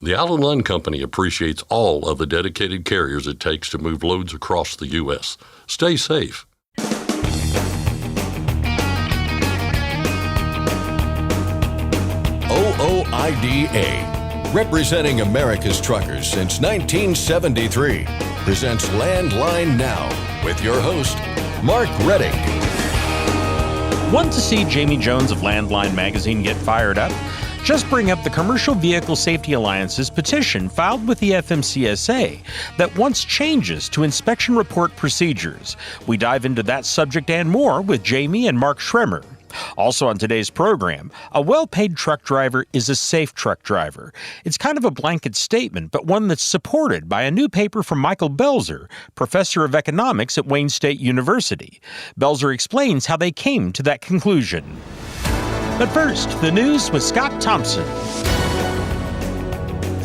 The Allen Line Company appreciates all of the dedicated carriers it takes to move loads across the U.S. Stay safe. OOIDA, representing America's truckers since 1973, presents Landline Now with your host, Mark Redding. Want to see Jamie Jones of Landline magazine get fired up? Just bring up the Commercial Vehicle Safety Alliance's petition filed with the FMCSA that wants changes to inspection report procedures. We dive into that subject and more with Jamie and Mark Schremer. Also on today's program, a well-paid truck driver is a safe truck driver. It's kind of a blanket statement, but one that's supported by a new paper from Michael Belzer, professor of economics at Wayne State University. Belzer explains how they came to that conclusion. But first, the news with Scott Thompson.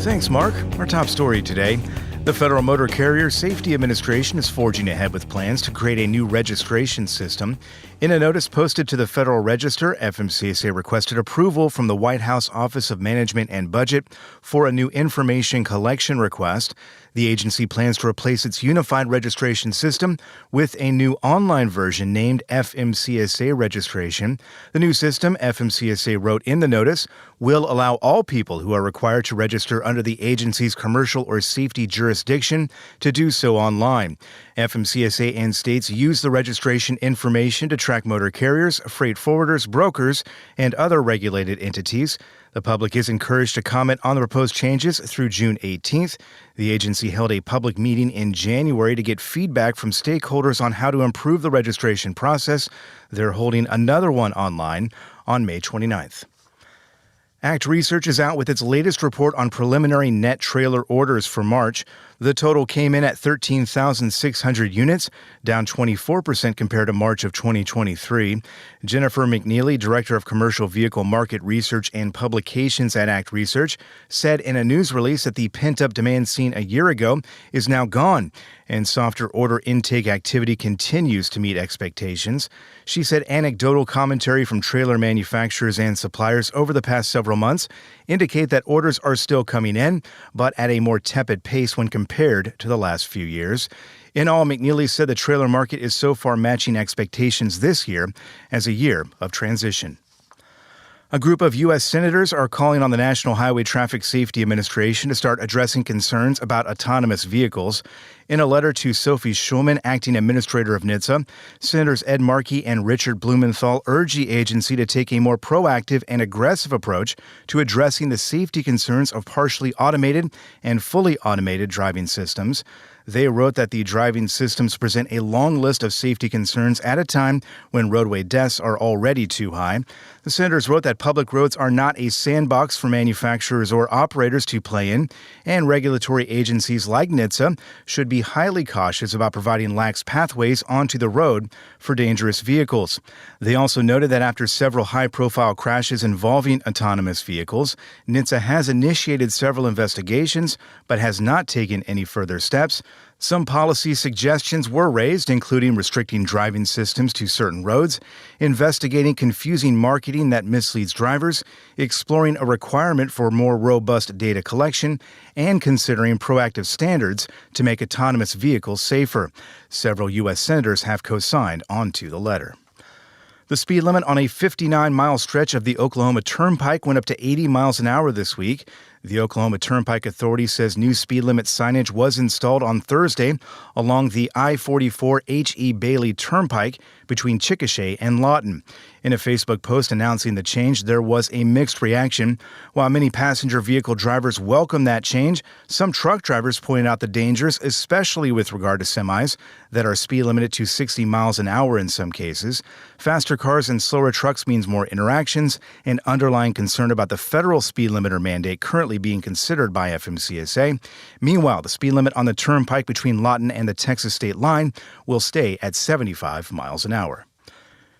Thanks, Mark. Our top story today. The Federal Motor Carrier Safety Administration is forging ahead with plans to create a new registration system. In a notice posted to the Federal Register, FMCSA requested approval from the White House Office of Management and Budget for a new information collection request. The agency plans to replace its unified registration system with a new online version named FMCSA Registration. The new system, FMCSA wrote in the notice, will allow all people who are required to register under the agency's commercial or safety jurisdiction to do so online. FMCSA and states use the registration information to track motor carriers, freight forwarders, brokers, and other regulated entities. The public is encouraged to comment on the proposed changes through June 18th. The agency held a public meeting in January to get feedback from stakeholders on how to improve the registration process. They're holding another one online on May 29th. ACT Research is out with its latest report on preliminary net trailer orders for March. The total came in at 13,600 units, down 24% compared to March of 2023. Jennifer McNeely, Director of Commercial Vehicle Market Research and Publications at ACT Research, said in a news release that the pent-up demand seen a year ago is now gone, and softer order intake activity continues to meet expectations. She said anecdotal commentary from trailer manufacturers and suppliers over the past several months indicate that orders are still coming in, but at a more tepid pace when compared to the last few years. In all, McNeely said the trailer market is so far matching expectations this year as a year of transition. A group of U.S. senators are calling on the National Highway Traffic Safety Administration to start addressing concerns about autonomous vehicles. In a letter to Sophie Schulman, acting administrator of NHTSA, Senators Ed Markey and Richard Blumenthal urge the agency to take a more proactive and aggressive approach to addressing the safety concerns of partially automated and fully automated driving systems. They wrote that the driving systems present a long list of safety concerns at a time when roadway deaths are already too high. The senators wrote that public roads are not a sandbox for manufacturers or operators to play in, and regulatory agencies like NHTSA should be highly cautious about providing lax pathways onto the road for dangerous vehicles. They also noted that after several high-profile crashes involving autonomous vehicles, NHTSA has initiated several investigations but has not taken any further steps. Some policy suggestions were raised, including restricting driving systems to certain roads, investigating confusing marketing that misleads drivers, exploring a requirement for more robust data collection, and considering proactive standards to make autonomous vehicles safer. Several U.S. senators have co-signed onto the letter. The speed limit on a 59-mile stretch of the Oklahoma Turnpike went up to 80 miles an hour this week. The Oklahoma Turnpike Authority says new speed limit signage was installed on Thursday along the I-44 H.E. Bailey Turnpike between Chickasha and Lawton. In a Facebook post announcing the change, there was a mixed reaction. While many passenger vehicle drivers welcomed that change, some truck drivers pointed out the dangers, especially with regard to semis that are speed limited to 60 miles an hour in some cases. Faster cars and slower trucks means more interactions, and underlying concern about the federal speed limiter mandate currently being considered by FMCSA. Meanwhile, the speed limit on the turnpike between Lawton and the Texas state line will stay at 75 miles an hour.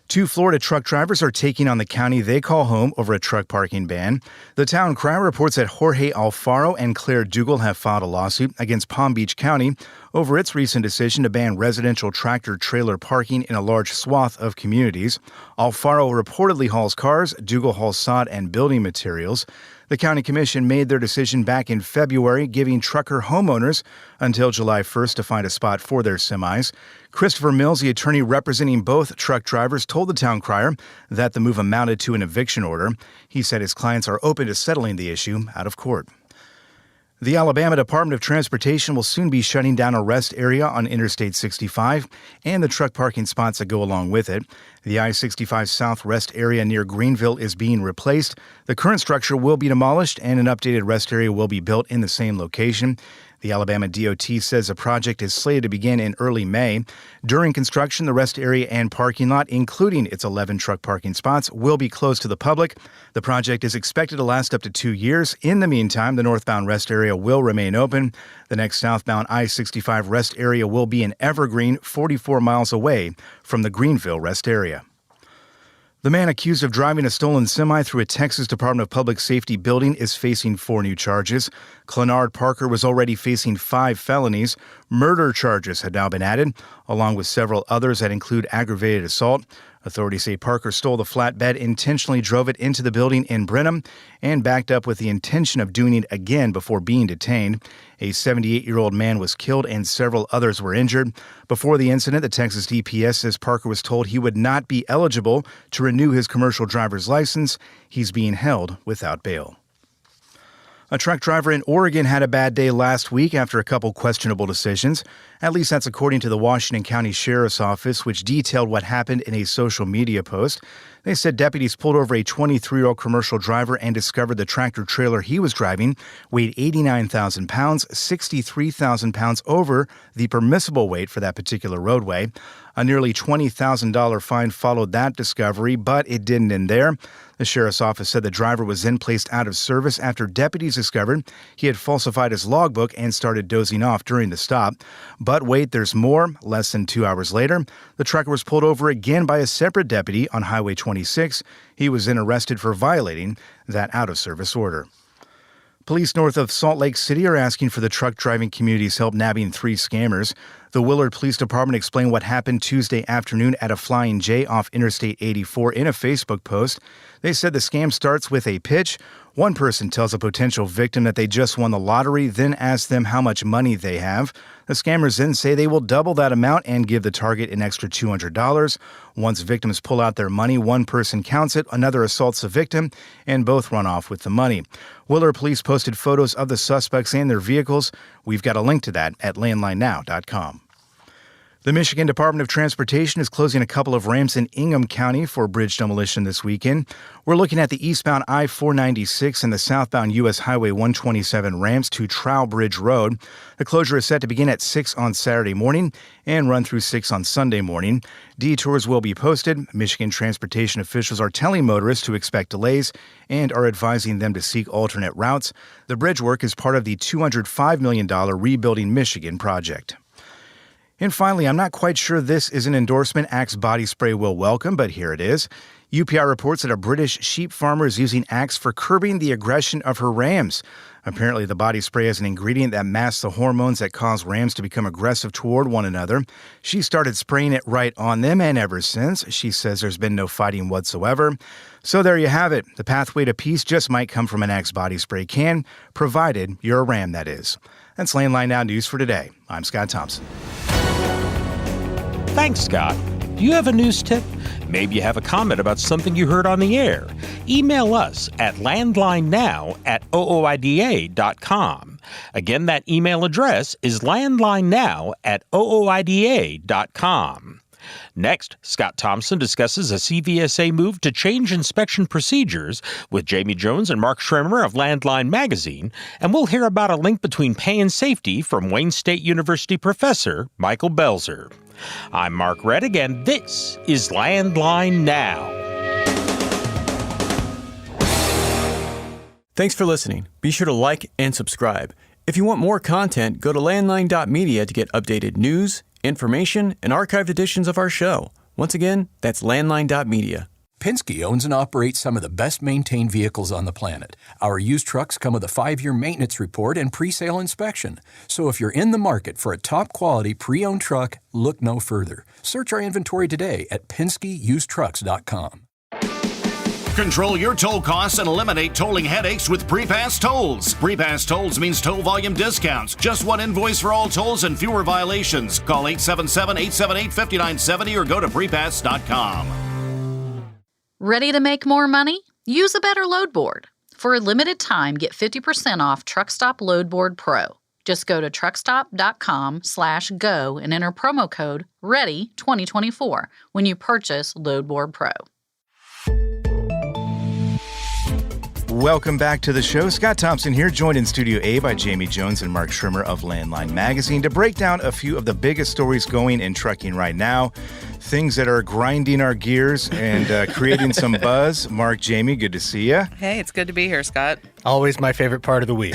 2 Florida truck drivers are taking on the county they call home over a truck parking ban. The Town Crier reports that Jorge Alfaro and Claire Dougal have filed a lawsuit against Palm Beach County over its recent decision to ban residential tractor-trailer parking in a large swath of communities. Alfaro reportedly hauls cars, Dougal hauls sod and building materials. The county commission made their decision back in February, giving trucker homeowners until July 1st to find a spot for their semis. Christopher Mills, the attorney representing both truck drivers, told the Town Crier that the move amounted to an eviction order. He said his clients are open to settling the issue out of court. The Alabama Department of Transportation will soon be shutting down a rest area on Interstate 65 and the truck parking spots that go along with it. The I-65 South rest area near Greenville is being replaced. The current structure will be demolished and an updated rest area will be built in the same location. The Alabama DOT says the project is slated to begin in early May. During construction, the rest area and parking lot, including its 11 truck parking spots, will be closed to the public. The project is expected to last up to 2 years. In the meantime, the northbound rest area will remain open. The next southbound I-65 rest area will be in Evergreen, 44 miles away from the Greenville rest area. The man accused of driving a stolen semi through a Texas Department of Public Safety building is facing 4 new charges. Clenard Parker was already facing 5 felonies. Murder charges had now been added, along with several others that include aggravated assault. Authorities say Parker stole the flatbed, intentionally drove it into the building in Brenham, and backed up with the intention of doing it again before being detained. A 78-year-old man was killed and several others were injured. Before the incident, the Texas DPS says Parker was told he would not be eligible to renew his commercial driver's license. He's being held without bail. A truck driver in Oregon had a bad day last week after a couple questionable decisions. At least that's according to the Washington County Sheriff's Office, which detailed what happened in a social media post. They said deputies pulled over a 23-year-old commercial driver and discovered the tractor-trailer he was driving weighed 89,000 pounds, 63,000 pounds over the permissible weight for that particular roadway. A nearly $20,000 fine followed that discovery, but it didn't end there. The sheriff's office said the driver was then placed out of service after deputies discovered he had falsified his logbook and started dozing off during the stop. But wait, there's more. Less than 2 hours later, the trucker was pulled over again by a separate deputy on Highway 26. He was then arrested for violating that out-of-service order. Police north of Salt Lake City are asking for the truck driving community's help nabbing 3 scammers. The Willard Police Department explained what happened Tuesday afternoon at a Flying J off Interstate 84 in a Facebook post. They said the scam starts with a pitch. One person tells a potential victim that they just won the lottery, then asks them how much money they have. The scammers then say they will double that amount and give the target an extra $200. Once victims pull out their money, one person counts it, another assaults the victim, and both run off with the money. Willard Police posted photos of the suspects and their vehicles. We've got a link to that at landlinenow.com. The Michigan Department of Transportation is closing a couple of ramps in Ingham County for bridge demolition this weekend. We're looking at the eastbound I-496 and the southbound U.S. Highway 127 ramps to Trowbridge Road. The closure is set to begin at 6 on Saturday morning and run through 6 on Sunday morning. Detours will be posted. Michigan transportation officials are telling motorists to expect delays and are advising them to seek alternate routes. The bridge work is part of the $205 million Rebuilding Michigan project. And finally, I'm not quite sure this is an endorsement Axe body spray will welcome, but here it is. UPI reports that a British sheep farmer is using Axe for curbing the aggression of her rams. Apparently, the body spray has an ingredient that masks the hormones that cause rams to become aggressive toward one another. She started spraying it right on them, and ever since, she says there's been no fighting whatsoever. So there you have it. The pathway to peace just might come from an Axe body spray can, provided you're a ram, that is. That's Landline Now News for today. I'm Scott Thompson. Thanks, Scott. Do you have a news tip? Maybe you have a comment about something you heard on the air. Email us at landlinenow@ooida.com. Again, that email address is landlinenow@ooida.com. Next, Scott Thompson discusses a CVSA move to change inspection procedures with Jamie Jones and Mark Schremer of Landline Magazine, and we'll hear about a link between pay and safety from Wayne State University professor Michael Belzer. I'm Mark Rettig, and this is Landline Now. Thanks for listening. Be sure to like and subscribe. If you want more content, go to landline.media to get updated news, information, and archived editions of our show. Once again, that's landline.media. Penske owns and operates some of the best-maintained vehicles on the planet. Our used trucks come with a 5-year maintenance report and pre-sale inspection. So if you're in the market for a top-quality pre-owned truck, look no further. Search our inventory today at PenskeUsedTrucks.com. Control your toll costs and eliminate tolling headaches with Prepass Tolls. Prepass Tolls means toll volume discounts. Just one invoice for all tolls and fewer violations. Call 877-878-5970 or go to prepass.com. Ready to make more money? Use a better load board. For a limited time, get 50% off Truckstop Load Board Pro. Just go to truckstop.com/go and enter promo code READY2024 when you purchase Load Board Pro. Welcome back to the show. Scott Thompson here, joined in Studio A by Jamie Jones and Mark Schrimmer of Landline Magazine to break down a few of the biggest stories going in trucking right now, things that are grinding our gears and creating some buzz. Mark, Jamie, good to see you. Hey, it's good to be here, Scott. Always my favorite part of the week.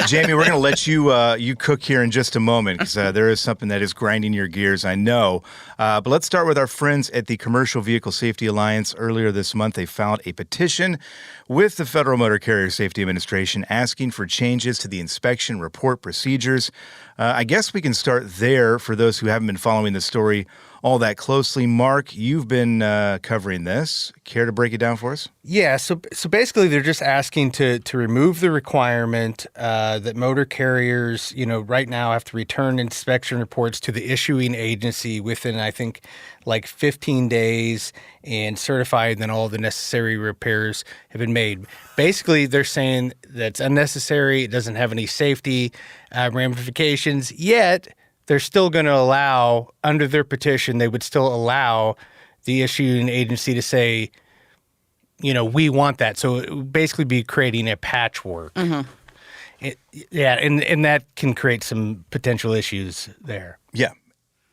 Jamie, we're going to let you cook here in just a moment because there is something that is grinding your gears, I know. But let's start with our friends at the Commercial Vehicle Safety Alliance. Earlier this month, they filed a petition with the Federal Motor Carrier Safety Administration asking for changes to the inspection report procedures. I guess we can start there for those who haven't been following the story all that closely. Mark, you've been covering this. Care to break it down for us? Yeah, so basically they're just asking to remove the requirement that motor carriers, right now have to return inspection reports to the issuing agency within, I think, like 15 days and certify then all the necessary repairs have been made. Basically, they're saying that's unnecessary. It doesn't have any safety ramifications, yet they're still going to allow, under their petition, they would still allow the issuing agency to say, we want that. So it would basically be creating a patchwork. Mm-hmm. And that can create some potential issues there. Yeah.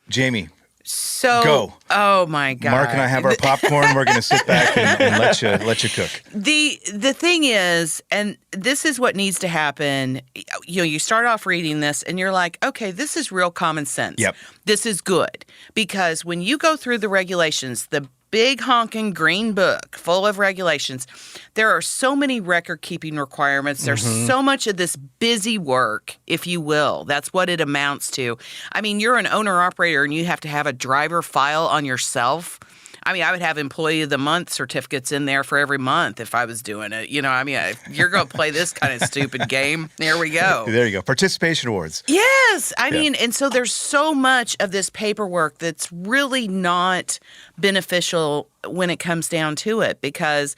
Jamie. So, go. Oh my God. Mark and I have our popcorn. We're going to sit back and let you cook. The thing is, and this is what needs to happen. You start off reading this and you're like, okay, this is real common sense. Yep. This is good because when you go through the regulations, the big honking green book full of regulations, there are so many record-keeping requirements. There's so much of this busy work, if you will. That's what it amounts to. I mean, you're an owner-operator and you have to have a driver file on yourself. I mean, I would have Employee of the Month certificates in there for every month if I was doing it. If you're going to play this kind of stupid game, there we go. There you go. Participation awards. Yes. I mean, and so there's so much of this paperwork that's really not beneficial when it comes down to it, because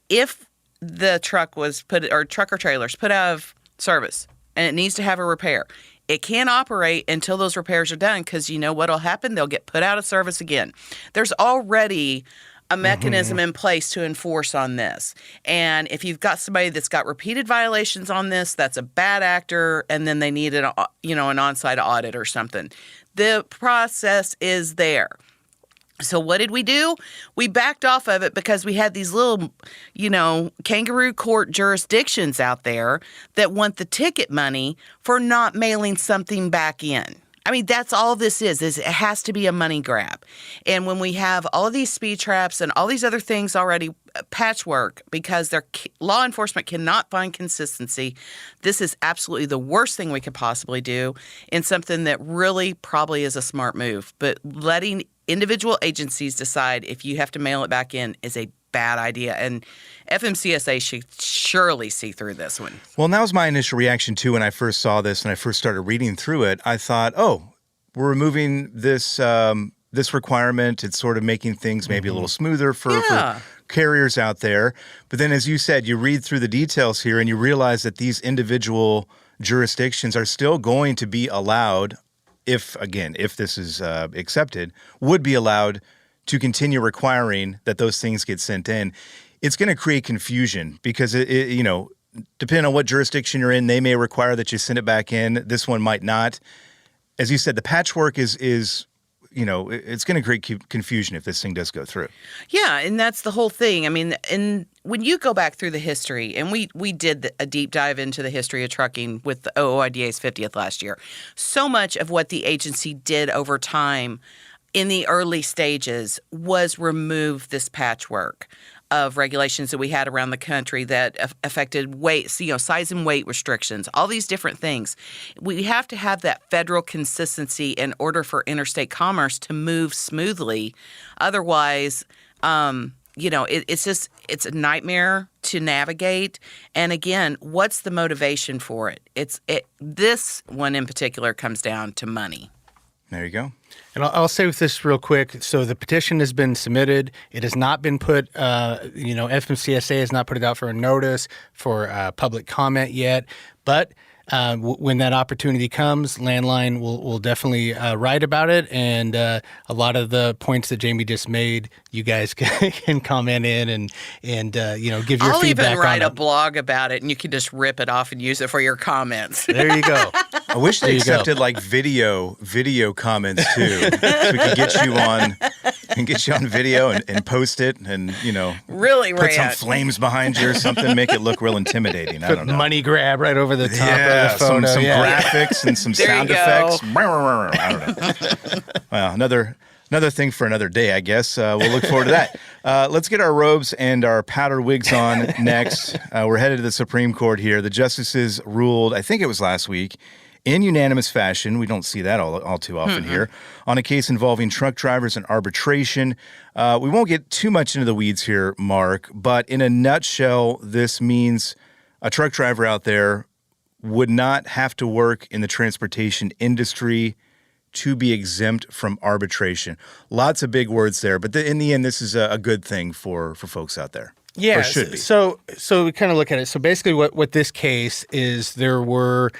if the truck or trailers put out of service and it needs to have a repair, it can't operate until those repairs are done, because you know what will happen? They'll get put out of service again. There's already a mechanism in place to enforce on this. And if you've got somebody that's got repeated violations on this, that's a bad actor, and then they need an on-site audit or something. The process is there. So what did we do? We backed off of it because we had these little, kangaroo court jurisdictions out there that want the ticket money for not mailing something back in. I mean, that's all this is it has to be a money grab. And when we have all of these speed traps and all these other things already patchwork because law enforcement cannot find consistency, this is absolutely the worst thing we could possibly do, and something that really probably is a smart move. But letting individual agencies decide if you have to mail it back in is a bad idea. And FMCSA should surely see through this one. Well, and that was my initial reaction, too, when I first saw this and I first started reading through it. I thought, we're removing this requirement. It's sort of making things maybe a little smoother for carriers out there. But then, as you said, you read through the details here and you realize that these individual jurisdictions are still going to be allowed, if this is accepted, would be allowed to continue requiring that those things get sent in. It's going to create confusion because, depending on what jurisdiction you're in, they may require that you send it back in. This one might not. As you said, the patchwork is it's going to create confusion if this thing does go through. Yeah, and that's the whole thing. I mean, and when you go back through the history, and we did a deep dive into the history of trucking with the OOIDA's 50th last year, so much of what the agency did over time in the early stages was remove this patchwork of regulations that we had around the country that affected weight, size and weight restrictions, all these different things. We have to have that federal consistency in order for interstate commerce to move smoothly. Otherwise, it's a nightmare to navigate. And again, what's the motivation for it? This one in particular comes down to money. There you go. And I'll say with this real quick. So the petition has been submitted. It has not been put, FMCSA has not put it out for a notice for public comment yet. But when that opportunity comes, Landline will definitely write about it. And a lot of the points that Jamie just made, you guys can comment in and give your feedback on it. I'll even write a blog about it, and you can just rip it off and use it for your comments. There you go. I wish they accepted like video comments too, so we could get you on video and post it and really put some flames behind you or something, make it look real intimidating. I don't know. Money grab right over the top of the photo. Some graphics and some sound effects. I don't know. Well, another thing for another day, I guess. We'll look forward to that. Let's get our robes and our powdered wigs on next. We're headed to the Supreme Court here. The justices ruled, I think it was last week, in unanimous fashion. We don't see that all too often here, on a case involving truck drivers and arbitration. We won't get too much into the weeds here, Mark, but in a nutshell, this means a truck driver out there would not have to work in the transportation industry to be exempt from arbitration. Lots of big words there, but in the end, this is a good thing for folks out there. Yeah, or should be. So we kind of look at it. So basically what this case is, there were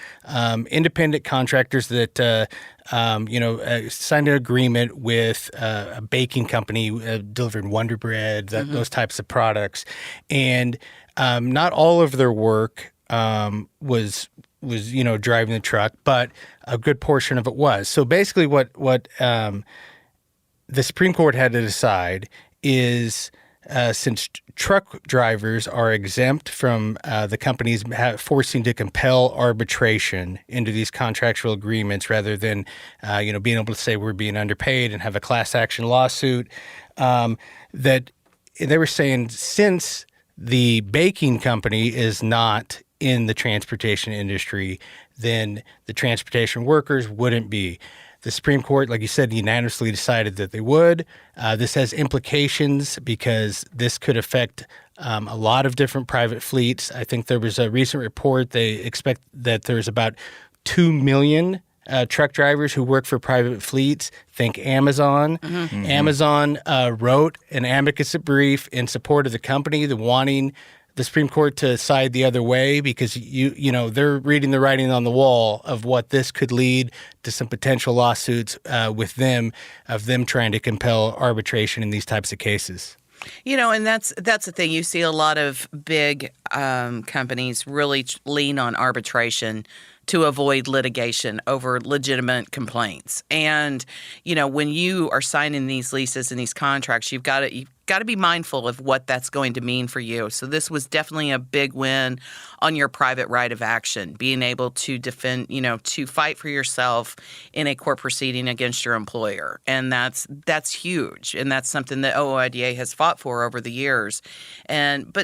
independent contractors that signed an agreement with a baking company delivering Wonder Bread, those types of products. And not all of their work was driving the truck, but a good portion of it was. So basically what the Supreme Court had to decide is since truck drivers are exempt from the companies forcing to compel arbitration into these contractual agreements rather than, being able to say we're being underpaid and have a class action lawsuit, that they were saying since the baking company is not in the transportation industry, then the transportation workers wouldn't be. The Supreme Court, like you said, unanimously decided that they would. This has implications because this could affect a lot of different private fleets. I think there was a recent report. They expect that there's about 2 million truck drivers who work for private fleets. Think Amazon. Mm-hmm. Amazon wrote an amicus brief in support of the company, wanting the Supreme Court to side the other way because they're reading the writing on the wall of what this could lead to some potential lawsuits with them trying to compel arbitration in these types of cases. And that's the thing. You see a lot of big companies really lean on arbitration to avoid litigation over legitimate complaints. And, when you are signing these leases and these contracts, you've got to be mindful of what that's going to mean for you. So this was definitely a big win on your private right of action, being able to defend, to fight for yourself in a court proceeding against your employer. And that's huge. And that's something that OOIDA has fought for over the years. And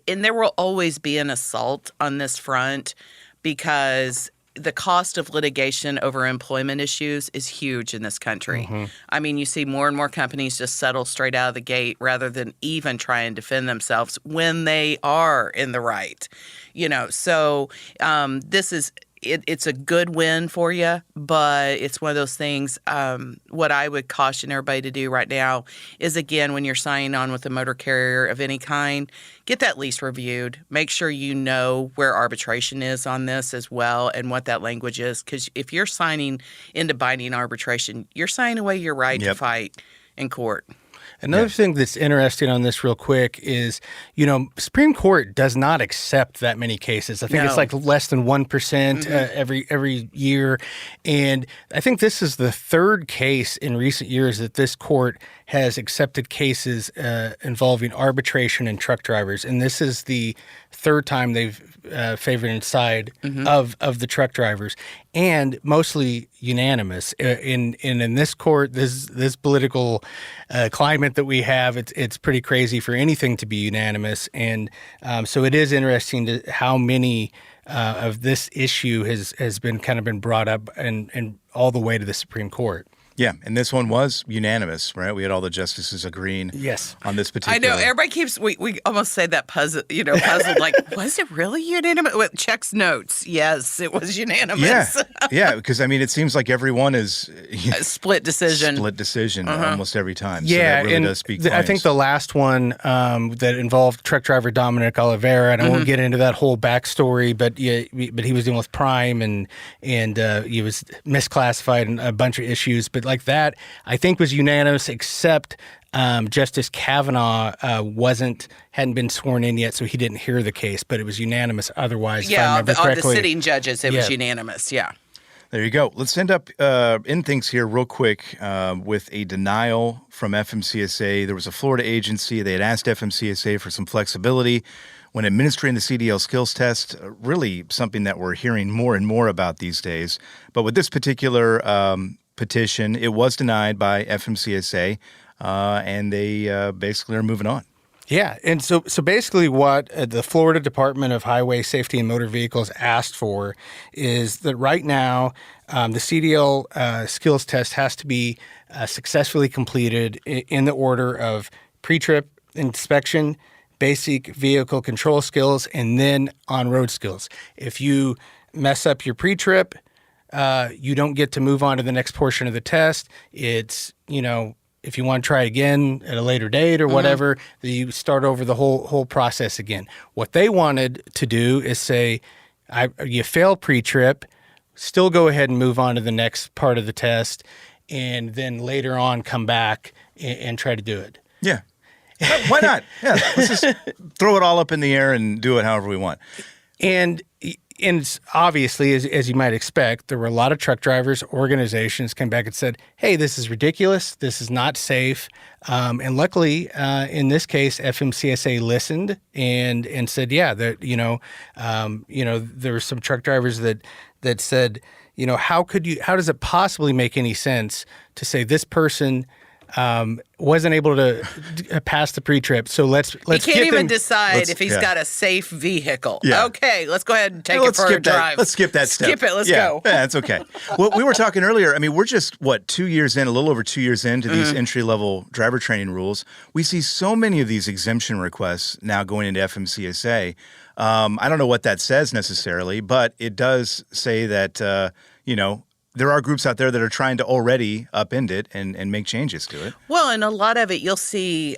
there will always be an assault on this front because the cost of litigation over employment issues is huge in this country. Mm-hmm. I mean, you see more and more companies just settle straight out of the gate rather than even try and defend themselves when they are in the right. So this is it's a good win for you, but it's one of those things. What I would caution everybody to do right now is, again, when you're signing on with a motor carrier of any kind, get that lease reviewed. Make sure you know where arbitration is on this as well and what that language is. Because if you're signing into binding arbitration, you're signing away your right to fight in court. Another thing that's interesting on this real quick is, Supreme Court does not accept that many cases. I think it's like less than 1% every year. And I think this is the third case in recent years that this court has accepted cases involving arbitration and truck drivers. And this is the third time they've favoring side of the truck drivers, and mostly unanimous. In this court, this political climate that we have, it's pretty crazy for anything to be unanimous, and so it is interesting to how many of this issue has been brought up and all the way to the Supreme Court. Yeah, and this one was unanimous, right? We had all the justices agreeing on this particular. I know, everybody keeps, we almost say that puzzled, like, was it really unanimous? Well, checks notes. Yes, it was unanimous. Yeah, because, I mean, it seems like everyone is... a split decision. Almost every time. Yeah, so that really and does speak I think the last one that involved truck driver Dominic Oliveira, and I won't get into that whole backstory, but he was dealing with Prime, and he was misclassified and a bunch of issues, but like that, I think was unanimous, except Justice Kavanaugh hadn't been sworn in yet, so he didn't hear the case, but it was unanimous otherwise. Yeah, if I remember correctly. the sitting judges, it was unanimous, yeah. There you go. Let's end up in things here real quick with a denial from FMCSA. There was a Florida agency. They had asked FMCSA for some flexibility when administering the CDL skills test, really something that we're hearing more and more about these days. But with this particular petition, it was denied by FMCSA, and they basically are moving on. Yeah, and so basically what the Florida Department of Highway Safety and Motor Vehicles asked for is that right now the CDL skills test has to be successfully completed in the order of pre-trip inspection, basic vehicle control skills, and then on-road skills. If you mess up your pre-trip, you don't get to move on to the next portion of the test. It's, if you want to try again at a later date or whatever, you start over the whole process again. What they wanted to do is say, you fail pre-trip, still go ahead and move on to the next part of the test, and then later on come back and try to do it. Yeah. Why not? Yeah, let's just throw it all up in the air and do it however we want. And obviously, as you might expect, there were a lot of truck drivers, organizations came back and said, hey, this is ridiculous. This is not safe. And luckily, in this case, FMCSA listened and said, yeah, that, there were some truck drivers that said, how does it possibly make any sense to say this person wasn't able to pass the pre-trip, so let's he can't even decide if he's got a safe vehicle. Yeah. Okay, let's go ahead and take it for a drive. Let's skip that step. Skip it. Let's go. Yeah, it's okay. Well, we were talking earlier. I mean, we're just, 2 years in, a little over 2 years into these entry-level driver training rules. We see so many of these exemption requests now going into FMCSA. I don't know what that says necessarily, but it does say that, there are groups out there that are trying to already upend it and make changes to it. Well, and a lot of it you'll see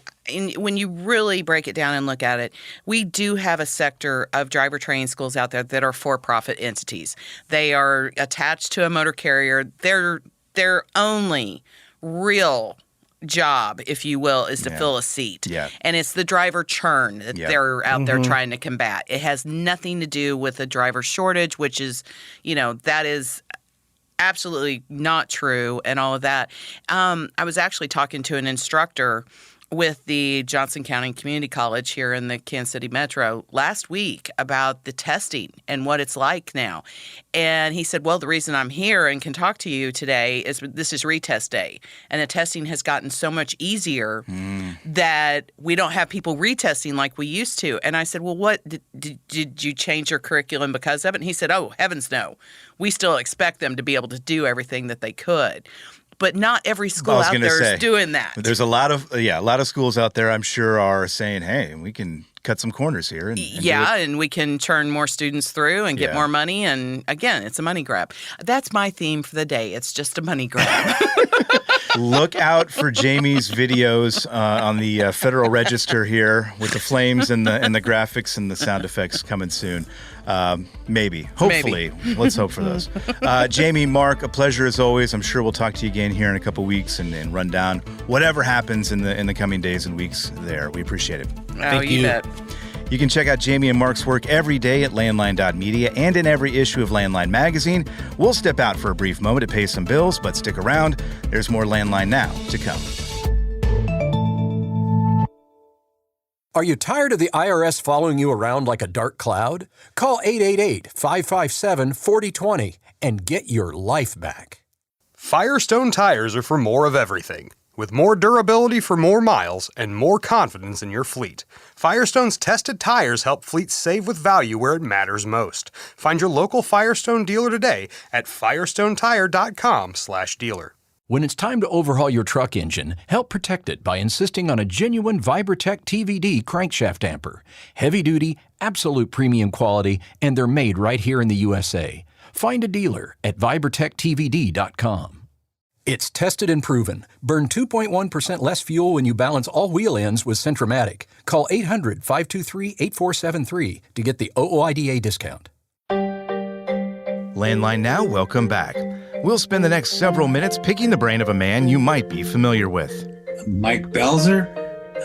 when you really break it down and look at it, we do have a sector of driver training schools out there that are for-profit entities. They are attached to a motor carrier. Their only real job, if you will, is to fill a seat. Yeah. And it's the driver churn that they're out there trying to combat. It has nothing to do with a driver shortage, which is, that is absolutely not true and all of that. I was actually talking to an instructor with the Johnson County Community College here in the Kansas City Metro last week about the testing and what it's like now. And he said, well, the reason I'm here and can talk to you today is this is retest day. And the testing has gotten so much easier that we don't have people retesting like we used to. And I said, well, what did you change your curriculum because of it? And he said, oh, heavens no. We still expect them to be able to do everything that they could. But not every school out there is doing that. There's a lot of schools out there I'm sure are saying, hey, we can cut some corners here. And we can churn more students through and get more money. And again, it's a money grab. That's my theme for the day. It's just a money grab. Look out for Jamie's videos on the Federal Register here with the flames and the graphics and the sound effects coming soon. Maybe. Hopefully. Let's hope for those. Jamie, Mark, a pleasure as always. I'm sure we'll talk to you again here in a couple weeks and run down whatever happens in the coming days and weeks there. We appreciate it. Thank you. Bet. You can check out Jamie and Mark's work every day at landline.media and in every issue of Landline Magazine. We'll step out for a brief moment to pay some bills, but stick around. There's more Landline Now to come. Are you tired of the IRS following you around like a dark cloud? Call 888-557-4020 and get your life back. Firestone tires are for more of everything. With more durability for more miles and more confidence in your fleet. Firestone's tested tires help fleets save with value where it matters most. Find your local Firestone dealer today at firestonetire.com/dealer. When it's time to overhaul your truck engine, help protect it by insisting on a genuine Vibratech TVD crankshaft damper. Heavy duty, absolute premium quality, and they're made right here in the USA. Find a dealer at vibratechtvd.com. It's tested and proven. Burn 2.1% less fuel when you balance all wheel ends with Centromatic. Call 800-523-8473 to get the OOIDA discount. Landline Now, welcome back. We'll spend the next several minutes picking the brain of a man you might be familiar with. Mike Belzer.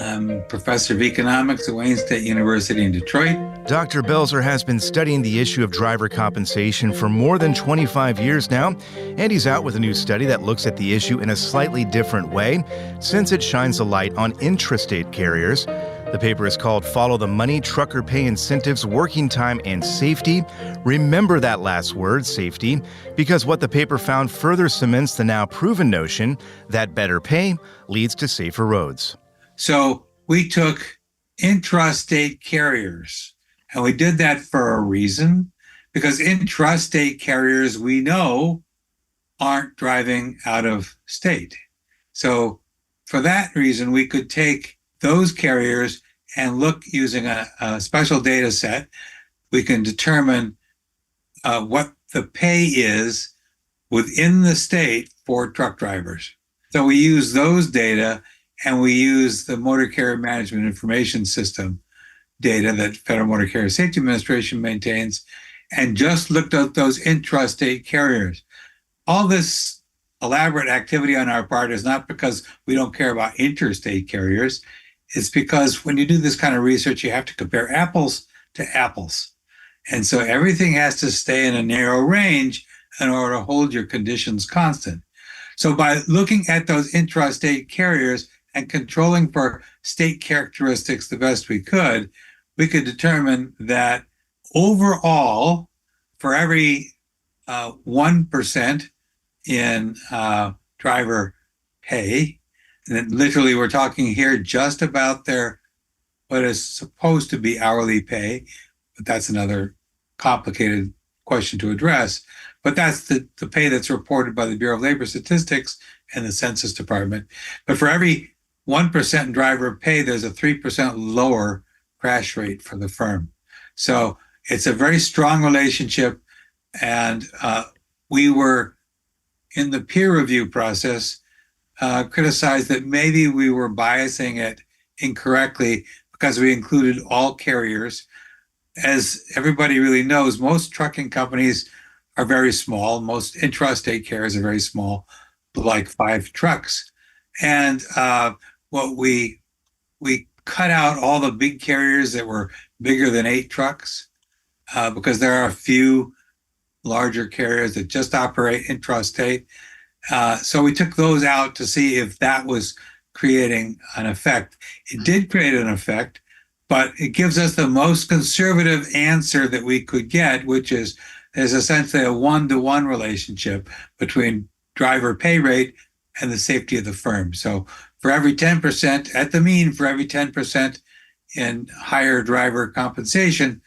I'm professor of economics at Wayne State University in Detroit. Dr. Belzer has been studying the issue of driver compensation for more than 25 years now, and he's out with a new study that looks at the issue in a slightly different way, since it shines a light on intrastate carriers. The paper is called Follow the Money, Trucker Pay Incentives, Working Time, and Safety. Remember that last word, safety, because what the paper found further cements the now proven notion that better pay leads to safer roads. So we took intrastate carriers, and we did that for a reason, because intrastate carriers, we know, aren't driving out of state. So for that reason, we could take those carriers and look using a special data set. We can determine what the pay is within the state for truck drivers. So we use those data, and we use the Motor Carrier Management Information System data that Federal Motor Carrier Safety Administration maintains, and just looked at those intrastate carriers. All this elaborate activity on our part is not because we don't care about interstate carriers. It's because when you do this kind of research, you have to compare apples to apples. And so everything has to stay in a narrow range in order to hold your conditions constant. So by looking at those intrastate carriers and controlling for state characteristics the best we could determine that overall, for every 1% in driver pay, and then literally we're talking here just about their what is supposed to be hourly pay, but that's another complicated question to address. But that's the pay that's reported by the Bureau of Labor Statistics and the Census Department. But for every 1% in driver pay, there's a 3% lower crash rate for the firm. So it's a very strong relationship. And we were, in the peer review process, criticized that maybe we were biasing it incorrectly because we included all carriers. As everybody really knows, most trucking companies are very small. Most intrastate carriers are very small, like 5 trucks. And what we cut out all the big carriers that were bigger than 8 trucks because there are a few larger carriers that just operate intrastate. So we took those out to see if that was creating an effect. It did create an effect, but it gives us the most conservative answer that we could get, which is there's essentially a 1-to-1 relationship between driver pay rate and the safety of the firm. So for every 10%, at the mean, for every 10% in higher driver compensation,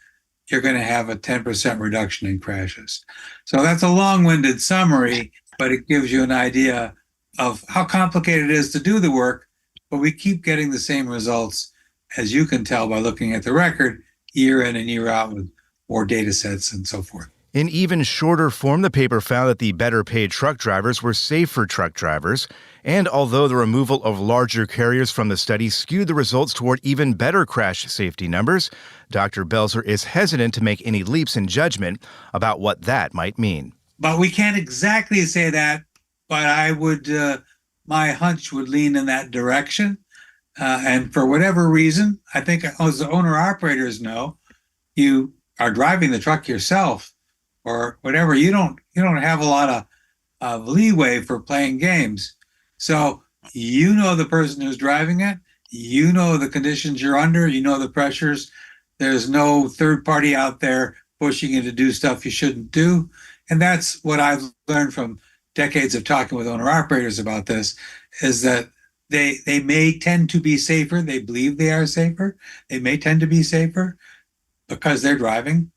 you're going to have a 10% reduction in crashes. So that's a long-winded summary, but it gives you an idea of how complicated it is to do the work, but we keep getting the same results, as you can tell by looking at the record year in and year out with more data sets and so forth. In even shorter form, the paper found that the better paid truck drivers were safer truck drivers. And although the removal of larger carriers from the study skewed the results toward even better crash safety numbers, Dr. Belzer is hesitant to make any leaps in judgment about what that might mean. But we can't exactly say that, but I would, my hunch would lean in that direction. And for whatever reason, I think as the owner-operators know, you are driving the truck yourself or whatever. You don't have a lot of leeway for playing games. So you know the person who's driving it, You know the conditions you're under, you know the pressures. There's no third party out there pushing you to do stuff you shouldn't do. And that's what I've learned from decades of talking with owner operators about this, is that they may tend to be safer. They believe they are safer. They may tend to be safer because they're driving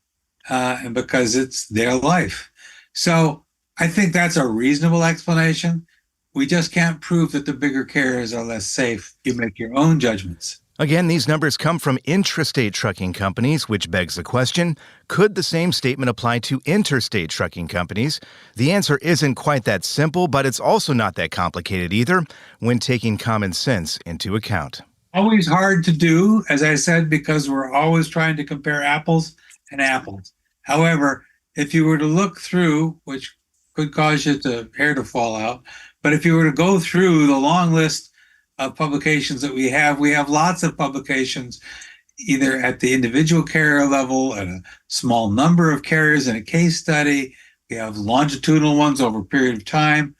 and because it's their life. So I think that's a reasonable explanation. We just can't prove that the bigger carriers are less safe. You make your own judgments. Again, these numbers come from intrastate trucking companies, which begs the question, could the same statement apply to interstate trucking companies? The answer isn't quite that simple, but it's also not that complicated either when taking common sense into account. Always hard to do, as I said, because we're always trying to compare apples and apples. However, if you were to look through, which could cause your hair to fall out, but if you were to go through the long list of publications that we have lots of publications either at the individual carrier level, at a small number of carriers in a case study. We have longitudinal ones over a period of time.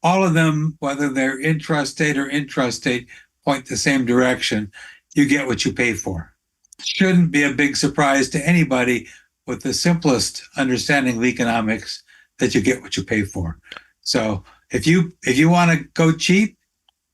All of them, whether they're intrastate or intrastate, point the same direction. You get what you pay for. Shouldn't be a big surprise to anybody with the simplest understanding of economics that you get what you pay for. So if you want to go cheap,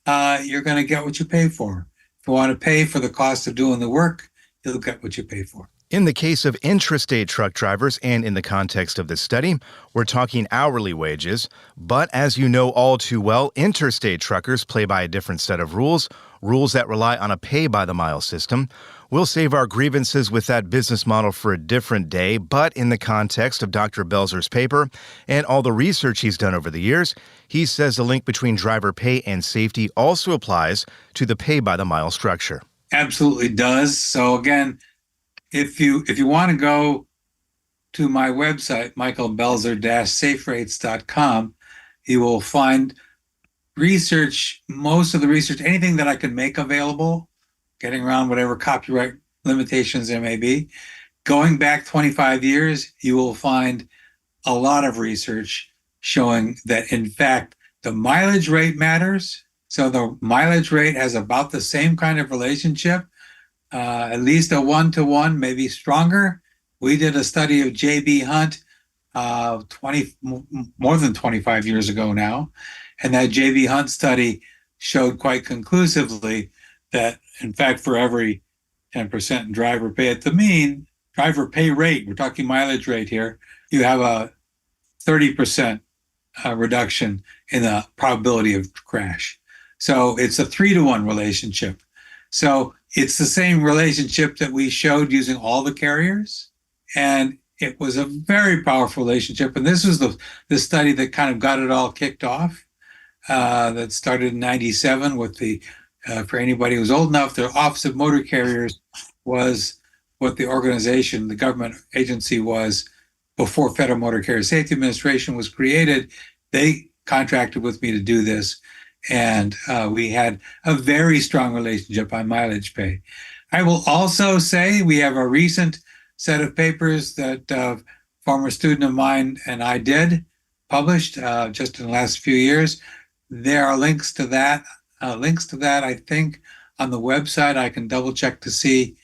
you're going to get what you pay for. If you want to pay for the cost of doing the work, you'll get what you pay for. In the case of intrastate truck drivers and in the context of this study, we're talking hourly wages. But as you know all too well, interstate truckers play by a different set of rules that rely on a pay-by-the-mile system. We'll save our grievances with that business model for a different day, but in the context of Dr. Belzer's paper and all the research he's done over the years, he says the link between driver pay and safety also applies to the pay-by-the-mile structure. Absolutely does. So again, if you want to go to my website, michaelbelzer-saferates.com, you will find research, most of the research, anything that I can make available, getting around whatever copyright limitations there may be. Going back 25 years, you will find a lot of research showing that, in fact, the mileage rate matters. So the mileage rate has about the same kind of relationship, at least a 1-to-1, maybe stronger. We did a study of J.B. Hunt more than 25 years ago now. And that J.B. Hunt study showed quite conclusively that, in fact, for every 10% in driver pay at the mean, driver pay rate, we're talking mileage rate here, you have a 30% reduction in the probability of crash. So it's a 3-to-1 relationship. So it's the same relationship that we showed using all the carriers. And it was a very powerful relationship. And this was the study that kind of got it all kicked off. That started in 97 with the, for anybody who's old enough, the Office of Motor Carriers was what the organization, the government agency was before Federal Motor Carrier Safety Administration was created. They contracted with me to do this. And we had a very strong relationship on mileage pay. I will also say we have a recent set of papers that a former student of mine and I published just in the last few years. There are links to that, I think, on the website. I can double check to see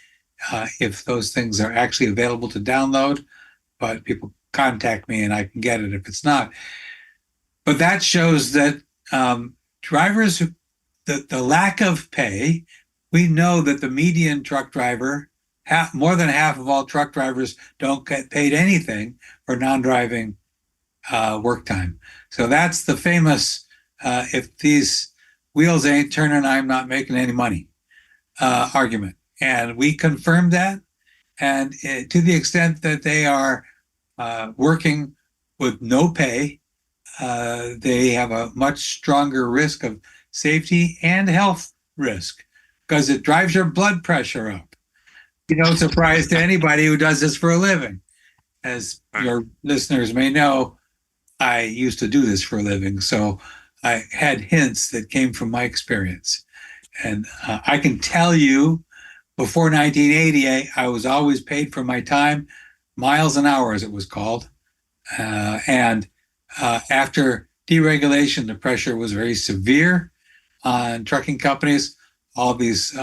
if those things are actually available to download, but people contact me and I can get it if it's not. But that shows that drivers, the lack of pay, we know that the median truck driver, more than half of all truck drivers don't get paid anything for non-driving work time. So that's the famous, if these wheels ain't turning, I'm not making any money argument. And we confirmed that. And to the extent that they are working with no pay, they have a much stronger risk of safety and health risk because it drives your blood pressure up. No surprise to anybody who does this for a living. As your listeners may know, I used to do this for a living, so I had hints that came from my experience. And I can tell you, before 1980, I was always paid for my time, miles an hour, as it was called. After deregulation, the pressure was very severe on trucking companies. all these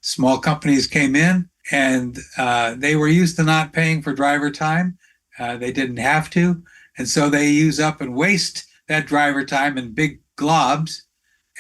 small companies came in, and they were used to not paying for driver time. They didn't have to. And so they use up and waste that driver time in big globs,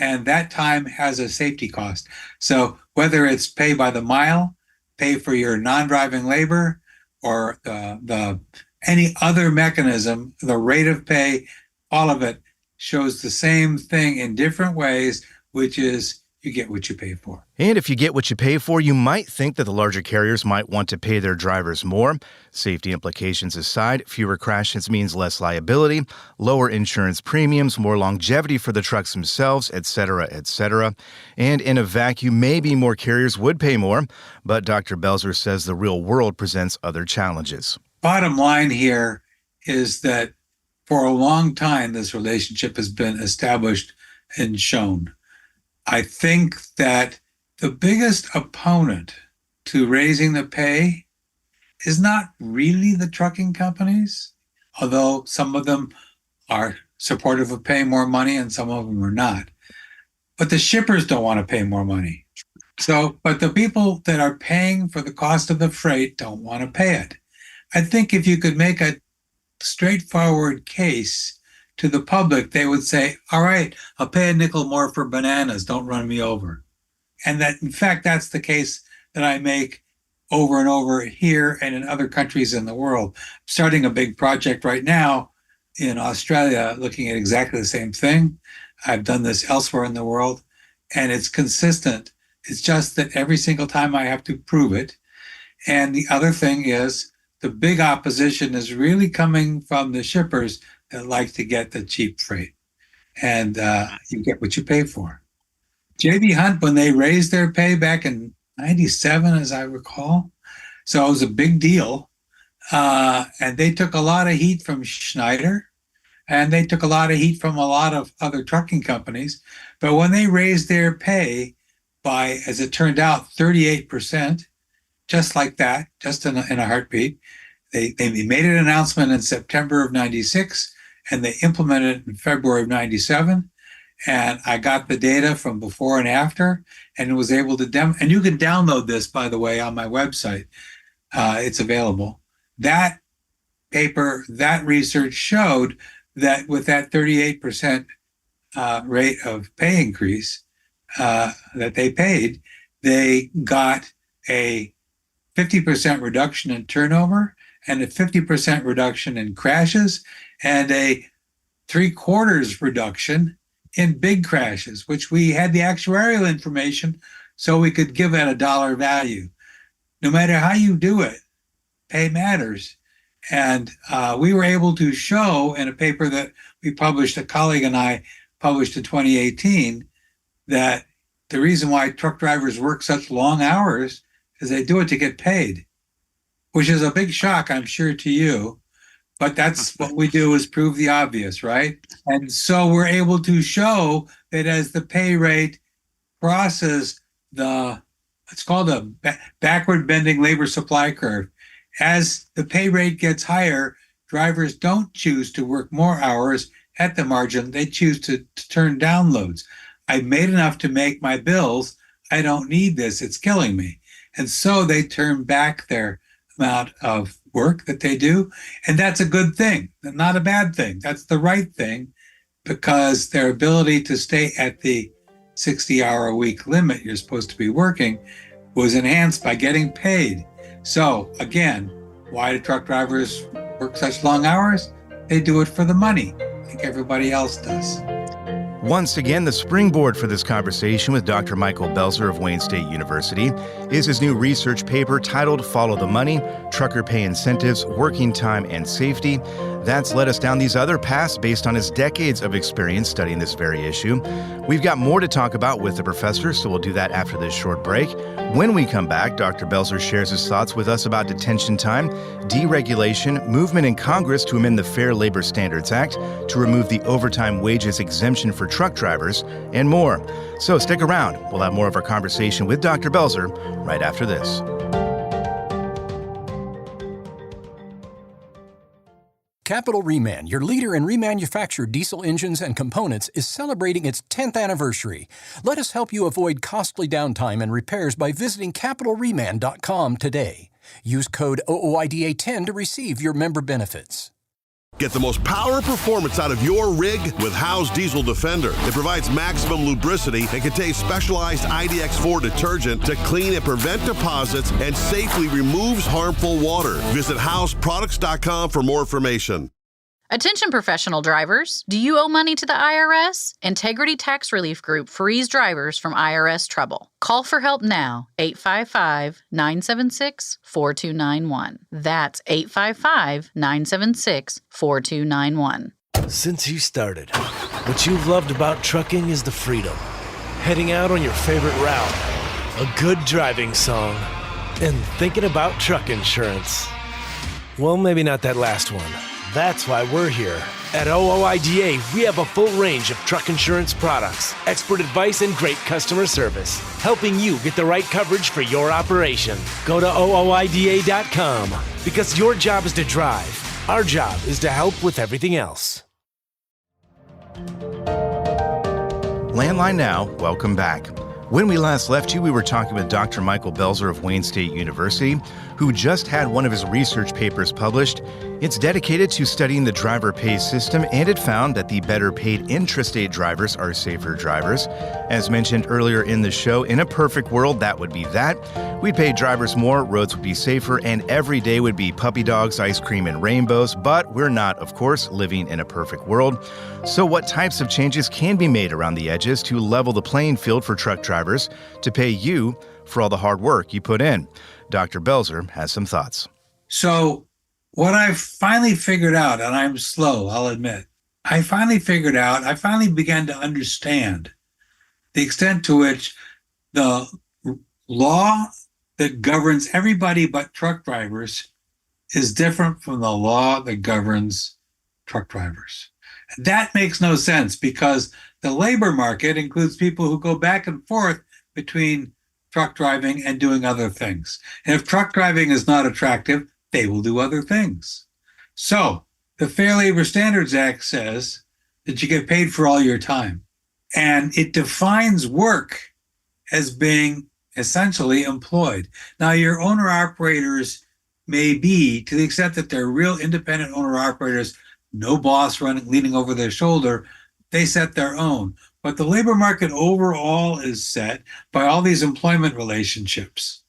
and that time has a safety cost. So whether it's pay by the mile, pay for your non-driving labor, or the any other mechanism, the rate of pay, all of it shows the same thing in different ways, which is you get what you pay for. And if you get what you pay for, you might think that the larger carriers might want to pay their drivers more. Safety implications aside, fewer crashes means less liability, lower insurance premiums, more longevity for the trucks themselves, etc., etc. And in a vacuum, maybe more carriers would pay more, but Dr. Belzer says the real world presents other challenges. Bottom line here is that for a long time, this relationship has been established and shown. I think that the biggest opponent to raising the pay is not really the trucking companies, although some of them are supportive of paying more money and some of them are not. But the shippers don't want to pay more money. But the people that are paying for the cost of the freight don't want to pay it. I think if you could make a straightforward case to the public, they would say, all right, I'll pay a nickel more for bananas, don't run me over. And that, in fact, that's the case that I make over and over here and in other countries in the world. I'm starting a big project right now in Australia looking at exactly the same thing. I've done this elsewhere in the world, and it's consistent. It's just that every single time I have to prove it. And the other thing is the big opposition is really coming from the shippers that like to get the cheap freight. And you get what you pay for. J.B. Hunt, when they raised their pay back in 97, as I recall, so it was a big deal. And they took a lot of heat from Schneider, and they took a lot of heat from a lot of other trucking companies. But when they raised their pay by, as it turned out, 38%, just like that, just in a heartbeat, they made an announcement in September of 96, and they implemented it in February of 97. And I got the data from before and after, and was able to and you can download this, by the way, on my website. It's available. That paper, that research showed that with that 38% rate of pay increase that they paid, they got a 50% reduction in turnover and a 50% reduction in crashes and a 3/4 reduction in big crashes, which we had the actuarial information so we could give it a dollar value. No matter how you do it, pay matters. And we were able to show in a paper that we published, a colleague and I published in 2018, that the reason why truck drivers work such long hours is they do it to get paid, which is a big shock, I'm sure, to you. But that's what we do, is prove the obvious, right? And so we're able to show that as the pay rate crosses it's called a backward bending labor supply curve. As the pay rate gets higher, drivers don't choose to work more hours at the margin. They choose to turn down loads. I've made enough to make my bills. I don't need this. It's killing me. And so they turn back their amount of work that they do. And that's a good thing, not a bad thing. That's the right thing, because their ability to stay at the 60-hour-a-week limit you're supposed to be working was enhanced by getting paid. So again, why do truck drivers work such long hours? They do it for the money, like everybody else does. Once again, the springboard for this conversation with Dr. Michael Belzer of Wayne State University is his new research paper titled Follow the Money, Trucker Pay Incentives, Working Time and Safety. That's led us down these other paths based on his decades of experience studying this very issue. We've got more to talk about with the professor, so we'll do that after this short break. When we come back, Dr. Belzer shares his thoughts with us about detention time, deregulation, movement in Congress to amend the Fair Labor Standards Act to remove the overtime wages exemption for truck drivers, and more. So stick around. We'll have more of our conversation with Dr. Belzer right after this. Capital Reman, your leader in remanufactured diesel engines and components, is celebrating its 10th anniversary. Let us help you avoid costly downtime and repairs by visiting capitalreman.com today. Use code OOIDA10 to receive your member benefits. Get the most power performance out of your rig with Howe's Diesel Defender. It provides maximum lubricity and contains specialized IDX4 detergent to clean and prevent deposits and safely removes harmful water. Visit HowesProducts.com for more information. Attention professional drivers, do you owe money to the IRS? Integrity Tax Relief Group frees drivers from IRS trouble. Call for help now, 855-976-4291. That's 855-976-4291. Since you started, what you've loved about trucking is the freedom. Heading out on your favorite route, a good driving song, and thinking about truck insurance. Well, maybe not that last one. That's why we're here. At OOIDA, we have a full range of truck insurance products, expert advice, and great customer service, helping you get the right coverage for your operation. Go to OOIDA.com, because your job is to drive. Our job is to help with everything else. Landline Now, welcome back. When we last left you, we were talking with Dr. Michael Belzer of Wayne State University, who just had one of his research papers published. It's dedicated to studying the driver pay system, and it found that the better paid intrastate drivers are safer drivers. As mentioned earlier in the show, in a perfect world, that would be that. We'd pay drivers more, roads would be safer, and every day would be puppy dogs, ice cream, and rainbows. But we're not, of course, living in a perfect world. So what types of changes can be made around the edges to level the playing field for truck drivers to pay you for all the hard work you put in? Dr. Belzer has some thoughts. So what I've finally figured out, and I'm slow, I'll admit, I finally began to understand the extent to which the law that governs everybody but truck drivers is different from the law that governs truck drivers. That makes no sense because the labor market includes people who go back and forth between truck driving and doing other things. And if truck driving is not attractive, they will do other things. So the Fair Labor Standards Act says that you get paid for all your time. And it defines work as being essentially employed. Now, your owner-operators may be, to the extent that they're real independent owner-operators, no boss leaning over their shoulder, they set their own. But the labor market overall is set by all these employment relationships.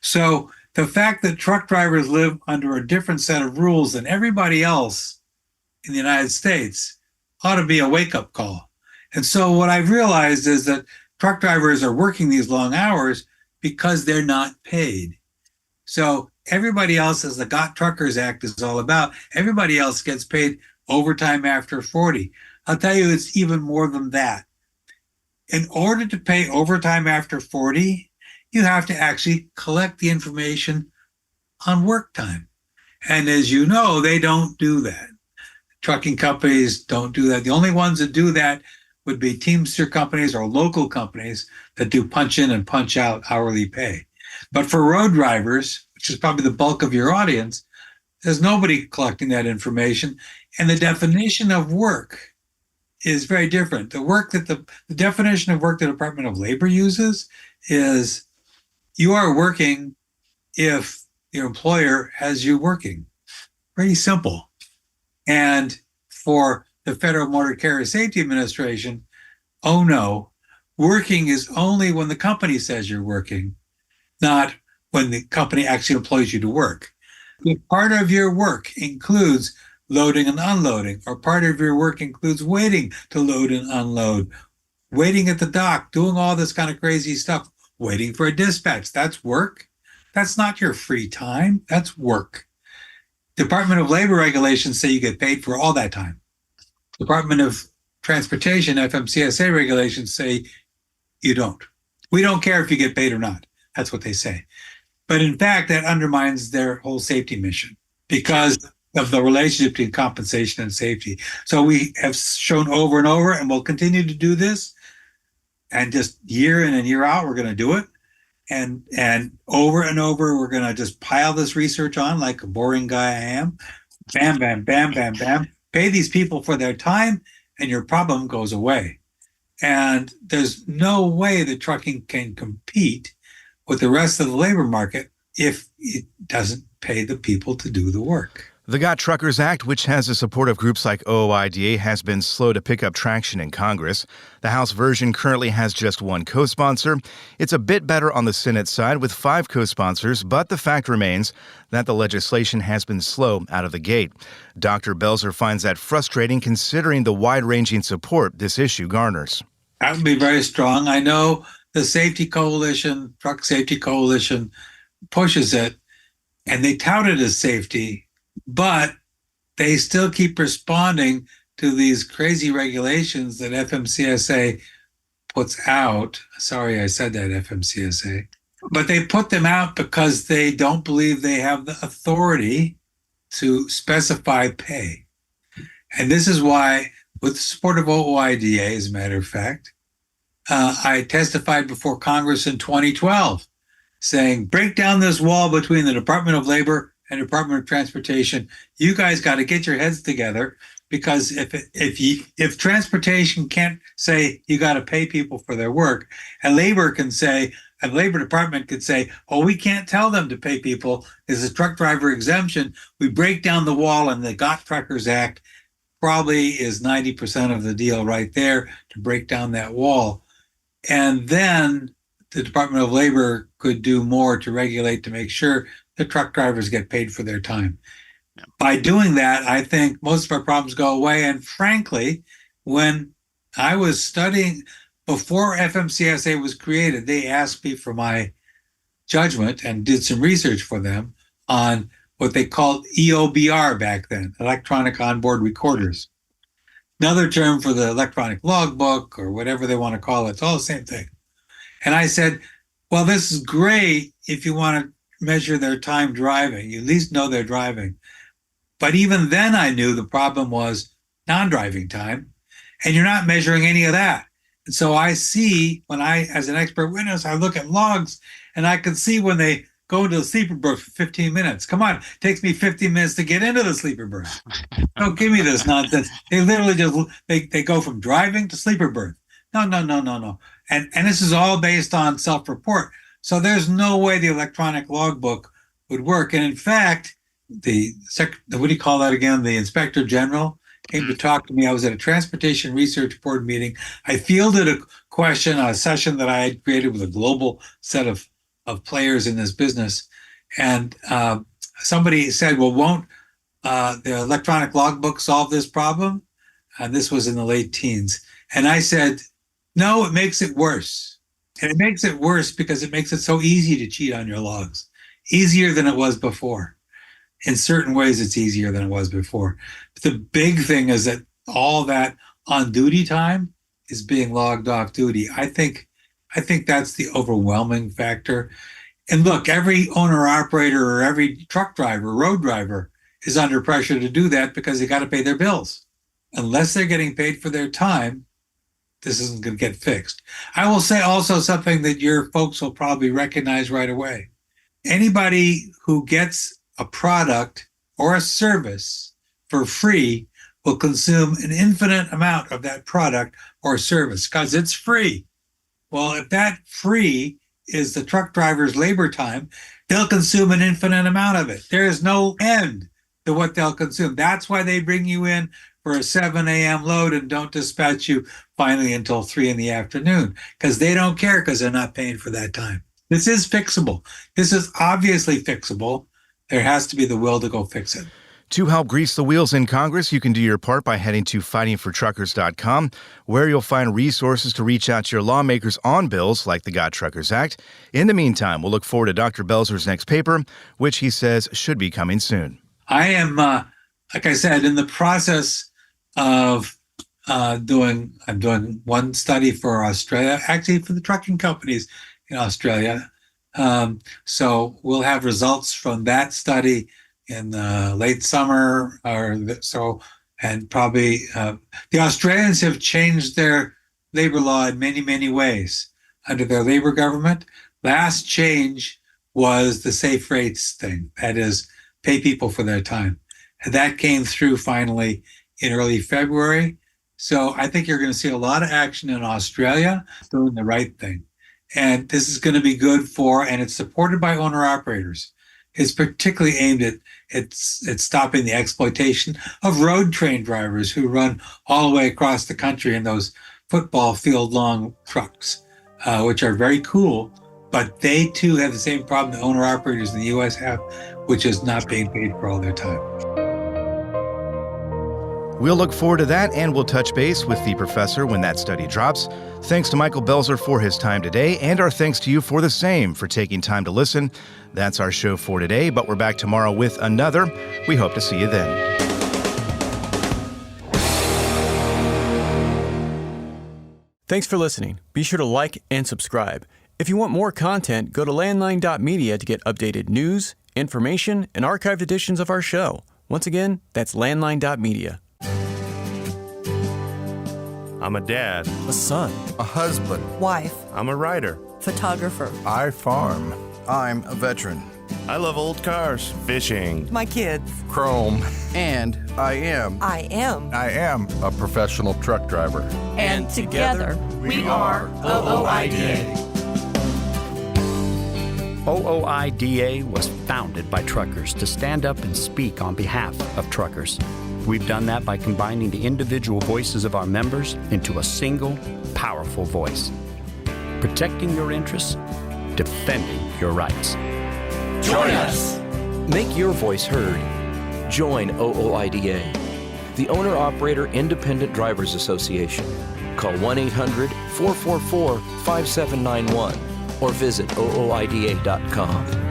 So the fact that truck drivers live under a different set of rules than everybody else in the United States ought to be a wake-up call. And so what I've realized is that truck drivers are working these long hours because they're not paid. So everybody else, as the Got Truckers Act is all about, everybody else gets paid overtime after 40. I'll tell you, it's even more than that. In order to pay overtime after 40, you have to actually collect the information on work time. And as you know, they don't do that. Trucking companies don't do that. The only ones that do that would be Teamster companies or local companies that do punch in and punch out hourly pay. But for road drivers, which is probably the bulk of your audience, there's nobody collecting that information. And the definition of work is very different. The definition of work the Department of Labor uses is you are working if your employer has you working. Pretty simple. And for the Federal Motor Carrier Safety Administration, oh no, working is only when the company says you're working, not when the company actually employs you to work. If part of your work includes loading and unloading, or part of your work includes waiting to load and unload, waiting at the dock, doing all this kind of crazy stuff, waiting for a dispatch, that's work. That's not your free time, that's work. Department of Labor regulations say you get paid for all that time. Department of Transportation, FMCSA regulations say you don't. We don't care if you get paid or not. That's what they say. But in fact, that undermines their whole safety mission because of the relationship between compensation and safety. So we have shown over and over, and we'll continue to do this. And just year in and year out, we're going to do it. And over and over, we're going to just pile this research on like a boring guy I am. bam, bam, bam, bam, bam. Pay these people for their time, and your problem goes away. And there's no way that trucking can compete with the rest of the labor market if it doesn't pay the people to do the work. The Got Truckers Act, which has the support of groups like OOIDA, has been slow to pick up traction in Congress. The House version currently has just one co-sponsor. It's a bit better on the Senate side with 5 co-sponsors, but the fact remains that the legislation has been slow out of the gate. Dr. Belzer finds that frustrating considering the wide-ranging support this issue garners. That would be very strong. I know the Safety Coalition, Truck Safety Coalition, pushes it, and they tout it as safety, but they still keep responding to these crazy regulations that FMCSA puts out. Sorry, I said that, FMCSA. But they put them out because they don't believe they have the authority to specify pay. And this is why, with the support of OOIDA, as a matter of fact, I testified before Congress in 2012 saying, break down this wall between the Department of Labor and Department of Transportation. You guys got to get your heads together, because if transportation can't say you got to pay people for their work, and labor can say, and Labor Department could say, oh, we can't tell them to pay people. There's a truck driver exemption. We break down the wall, and the Got Truckers Act probably is 90% of the deal right there to break down that wall. And then the Department of Labor could do more to regulate to make sure the truck drivers get paid for their time. Yeah. By doing that, I think most of our problems go away. And frankly, when I was studying, before FMCSA was created, they asked me for my judgment and did some research for them on what they called EOBR back then, electronic onboard recorders. Another term for the electronic logbook or whatever they want to call it. It's all the same thing. And I said, well, this is great if you want to measure their time driving. You at least know they're driving. But even then I knew the problem was non-driving time, and you're not measuring any of that. And so I see, when I, as an expert witness, I look at logs, and I can see when they go into the sleeper berth for 15 minutes. Come on, it takes me 15 minutes to get into the sleeper berth. Don't give me this nonsense. They literally just, they go from driving to sleeper berth. No. And this is all based on self-report. So there's no way the electronic logbook would work. And in fact, what do you call that again? The Inspector General came to talk to me. I was at a Transportation Research Board meeting. I fielded a question on a session that I had created with a global set of players in this business. And somebody said, well, won't the electronic logbook solve this problem? And this was in the late teens. And I said, no, it makes it worse. And it makes it worse because it makes it so easy to cheat on your logs, easier than it was before. In certain ways, it's easier than it was before. But the big thing is that all that on-duty time is being logged off duty. I think that's the overwhelming factor. And look, every owner-operator or every truck driver, road driver, is under pressure to do that because they got to pay their bills. Unless they're getting paid for their time, this isn't going to get fixed. I will say also something that your folks will probably recognize right away. Anybody who gets a product or a service for free will consume an infinite amount of that product or service because it's free. Well, if that free is the truck driver's labor time, they'll consume an infinite amount of it. There is no end to what they'll consume. That's why they bring you in for a 7 a.m. load and don't dispatch you finally until 3 in the afternoon, because they don't care because they're not paying for that time. This is fixable. This is obviously fixable. There has to be the will to go fix it. To help grease the wheels in Congress, you can do your part by heading to fightingfortruckers.com, where you'll find resources to reach out to your lawmakers on bills like the Got Truckers Act. In the meantime, we'll look forward to Dr. Belzer's next paper, which he says should be coming soon. I am, like I said, in the process of I'm doing one study for Australia, actually for the trucking companies in Australia. So we'll have results from that study in late summer or so, and probably the Australians have changed their labor law in many, many ways under their labor government. Last change was the safe rates thing, that is, pay people for their time. And that came through finally in early February. So I think you're going to see a lot of action in Australia doing the right thing. And this is going to be good for, and it's supported by owner-operators. It's particularly aimed at stopping the exploitation of road train drivers who run all the way across the country in those football field-long trucks, which are very cool, but they too have the same problem that owner-operators in the U.S. have, which is not being paid for all their time. We'll look forward to that, and we'll touch base with the professor when that study drops. Thanks to Michael Belzer for his time today, and our thanks to you for the same, for taking time to listen. That's our show for today, but we're back tomorrow with another. We hope to see you then. Thanks for listening. Be sure to like and subscribe. If you want more content, go to landline.media to get updated news, information, and archived editions of our show. Once again, that's landline.media. I'm a dad, a son, a husband, wife, I'm a writer, photographer, I farm, I'm a veteran, I love old cars, fishing, my kids, Chrome, and I am a professional truck driver. And together we are OOIDA. OOIDA was founded by truckers to stand up and speak on behalf of truckers. We've done that by combining the individual voices of our members into a single, powerful voice. Protecting your interests, defending your rights. Join us! Make your voice heard. Join OOIDA, the Owner-Operator Independent Drivers Association. Call 1-800-444-5791 or visit ooida.com.